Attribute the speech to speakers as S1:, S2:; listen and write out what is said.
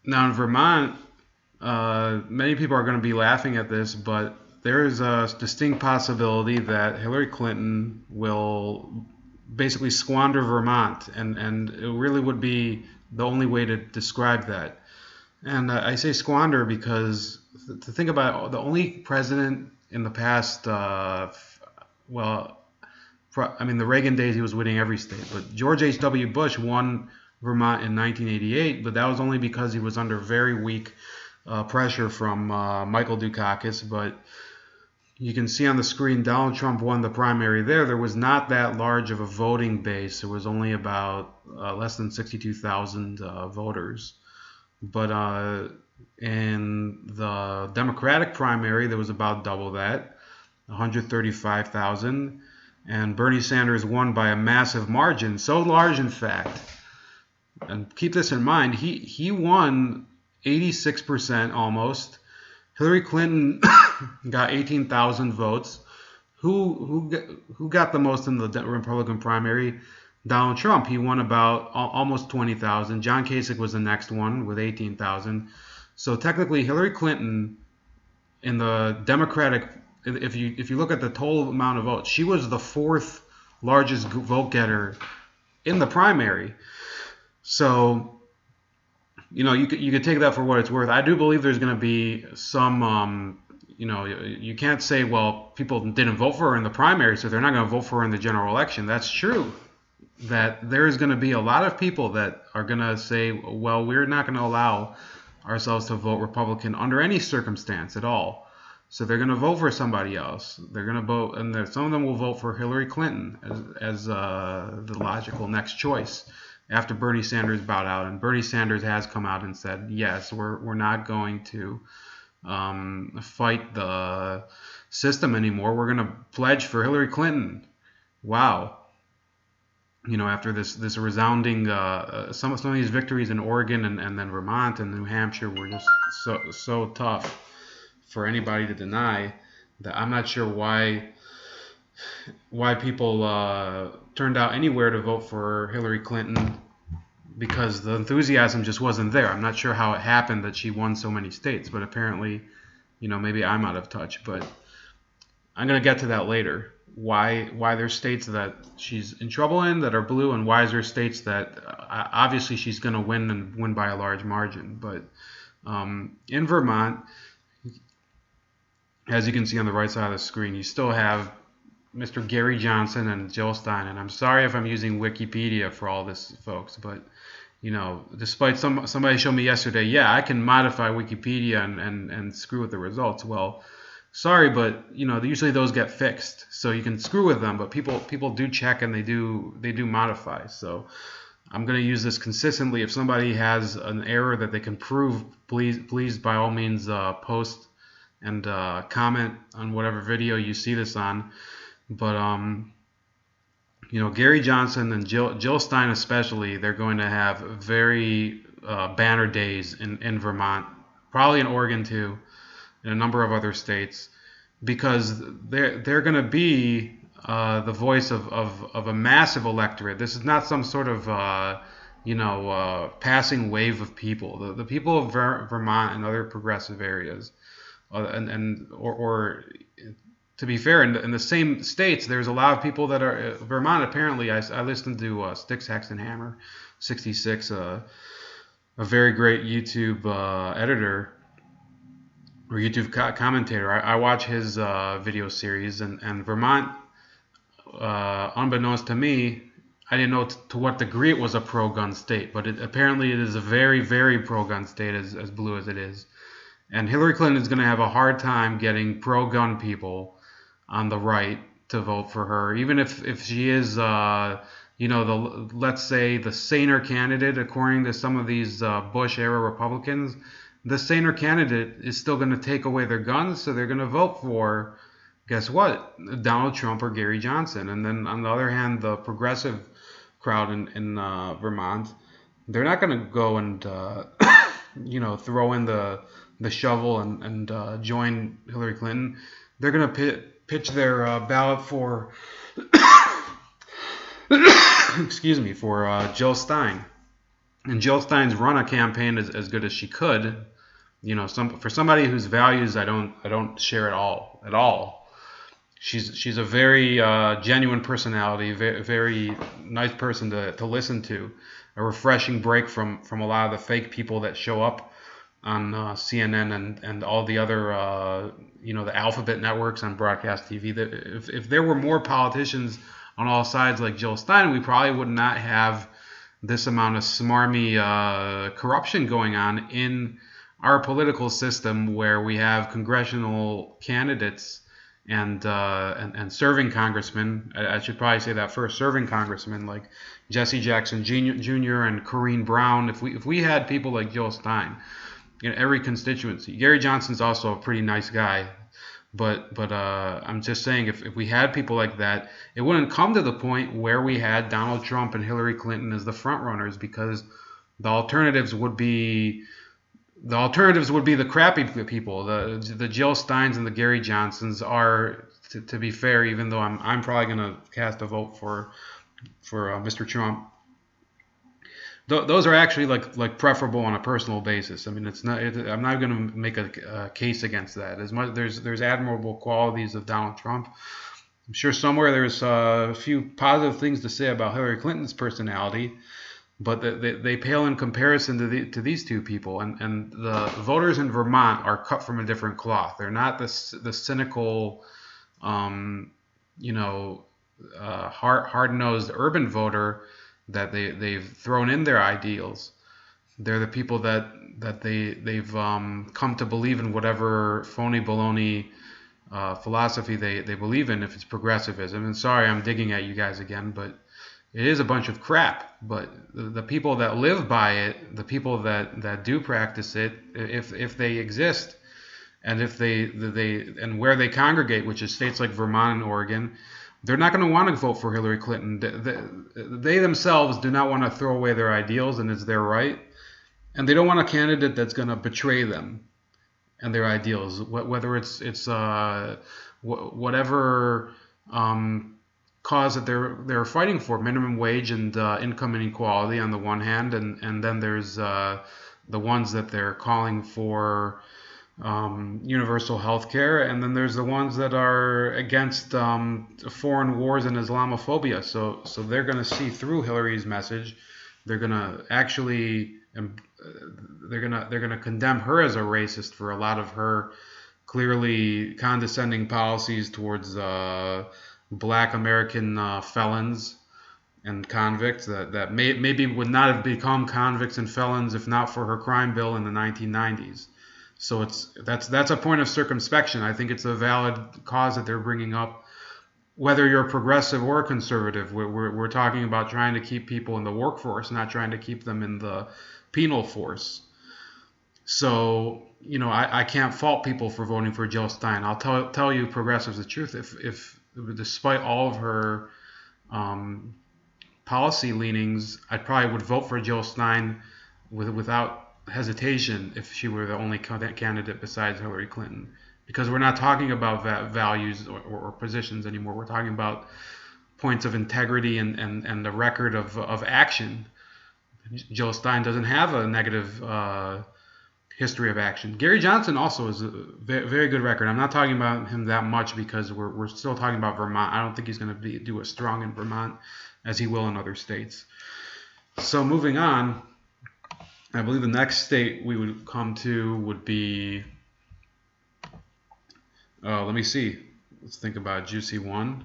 S1: Now in Vermont, many people are going to be laughing at this, but there is a distinct possibility that Hillary Clinton will basically squander Vermont, and it really would be the only way to describe that. And I say squander because to think about it, the only president in the past, well, I mean, the Reagan days, he was winning every state. But George H.W. Bush won Vermont in 1988, but that was only because he was under very weak pressure from Michael Dukakis. But you can see on the screen, Donald Trump won the primary there. There was not that large of a voting base. It was only about less than 62,000 voters. But in the Democratic primary, there was about double that, 135,000. And Bernie Sanders won by a massive margin, so large, in fact. And keep this in mind, he won 86% almost. Hillary Clinton got 18,000 votes. Who got the most in the Republican primary? Donald Trump. He won about almost 20,000. John Kasich was the next one with 18,000. So technically, Hillary Clinton in the Democratic, if you look at the total amount of votes, she was the fourth largest vote getter in the primary. So, you could take that for what it's worth. I do believe there's going to be some, you can't say, well, people didn't vote for her in the primary, so they're not going to vote for her in the general election. That's true. That there's going to be a lot of people that are going to say, well, we're not going to allow ourselves to vote Republican under any circumstance at all. So they're going to vote for somebody else. They're going to vote, and some of them will vote for Hillary Clinton as the logical next choice after Bernie Sanders bowed out. And Bernie Sanders has come out and said, yes, we're not going to fight the system anymore. We're going to pledge for Hillary Clinton. Wow. After this resounding, some of these victories in Oregon and then Vermont and New Hampshire were just so tough for anybody to deny, that I'm not sure why people turned out anywhere to vote for Hillary Clinton, because the enthusiasm just wasn't there. I'm not sure how it happened that she won so many states, but apparently, maybe I'm out of touch. But I'm going to get to that later. Why there's states that she's in trouble in that are blue, and why is there states that obviously she's going to win and win by a large margin. But in Vermont, as you can see on the right side of the screen, you still have Mr. Gary Johnson and Jill Stein. And I'm sorry if I'm using Wikipedia for all this, folks, but despite somebody showed me yesterday, yeah, I can modify Wikipedia and screw with the results. Well, sorry, but usually those get fixed, so you can screw with them. But people do check and they do modify. So I'm going to use this consistently. If somebody has an error that they can prove, please by all means post and comment on whatever video you see this on. But Gary Johnson and Jill Stein especially, they're going to have very banner days in Vermont, probably in Oregon too, in a number of other states, because they're going to be the voice of a massive electorate. This is not some sort of passing wave of people. The people of Vermont and other progressive areas, or to be fair, in the same states, there's a lot of people that are Vermont. Apparently, I listened to Sticks, Hacks, and Hammer 66, a very great YouTube editor or YouTube commentator. I watch his video series, and Vermont, unbeknownst to me, I didn't know to what degree it was a pro-gun state, but apparently it is a very, very pro-gun state, as blue as it is. And Hillary Clinton is going to have a hard time getting pro-gun people on the right to vote for her, even if she is, let's say the saner candidate, according to some of these Bush-era Republicans. The saner candidate is still going to take away their guns, so they're going to vote for, guess what, Donald Trump or Gary Johnson. And then on the other hand, the progressive crowd in Vermont, they're not going to go and throw in the shovel and join Hillary Clinton. They're going to pitch their ballot for for Jill Stein. And Jill Stein's run a campaign as good as she could. For somebody whose values I don't share at all. She's a very genuine personality, very nice person to listen to, a refreshing break from a lot of the fake people that show up on CNN and all the other the alphabet networks on broadcast TV. That if there were more politicians on all sides like Jill Stein, we probably would not have this amount of smarmy corruption going on in our political system, where we have congressional candidates and serving congressmen. I should probably say that first, serving congressmen like Jesse Jackson Jr. and Corrine Brown. If we had people like Jill Stein in every constituency. Gary Johnson's also a pretty nice guy, but I'm just saying, if we had people like that, it wouldn't come to the point where we had Donald Trump and Hillary Clinton as the front runners, because the alternatives would be the crappy people. The Jill Steins and the Gary Johnsons are, to be fair, even though I'm probably going to cast a vote for Mr. Trump. Those are actually like preferable on a personal basis. I mean, I'm not going to make a case against that. As much there's admirable qualities of Donald Trump. I'm sure somewhere there's a few positive things to say about Hillary Clinton's personality, but they pale in comparison to these two people. And the voters in Vermont are cut from a different cloth. They're not the cynical, hard-nosed urban voter that they've thrown in their ideals. They're the people that they've come to believe in whatever phony baloney philosophy they believe in, if it's progressivism. And sorry, I'm digging at you guys again, but it is a bunch of crap. But the people that live by it, the people that do practice it, if they exist, and if they and where they congregate, which is states like Vermont and Oregon, they're not going to want to vote for Hillary Clinton. They themselves do not want to throw away their ideals, and it's their right. And they don't want a candidate that's going to betray them and their ideals, whether it's whatever cause that they're fighting for, minimum wage and income inequality on the one hand, and then there's the ones that they're calling for universal health care, and then there's the ones that are against foreign wars and Islamophobia. So they're going to see through Hillary's message. They're going to actually they're going to condemn her as a racist for a lot of her clearly condescending policies towards Black American felons and convicts that maybe would not have become convicts and felons if not for her crime bill in the 1990s. So that's a point of circumspection. I think it's a valid cause that they're bringing up, whether you're progressive or conservative. We're talking about trying to keep people in the workforce, not trying to keep them in the penal force. So I can't fault people for voting for Jill Stein. I'll tell you progressives the truth. If despite all of her policy leanings, I probably would vote for Jill Stein without hesitation if she were the only candidate besides Hillary Clinton, because we're not talking about values or positions anymore. We're talking about points of integrity and the record of action. Jill Stein doesn't have a negative history of action. Gary Johnson also is a very good record. I'm not talking about him that much because we're still talking about Vermont. I don't think he's going to do as strong in Vermont as he will in other states. So moving on, I believe the next state we would come to would be, let me see. Let's think about a juicy one.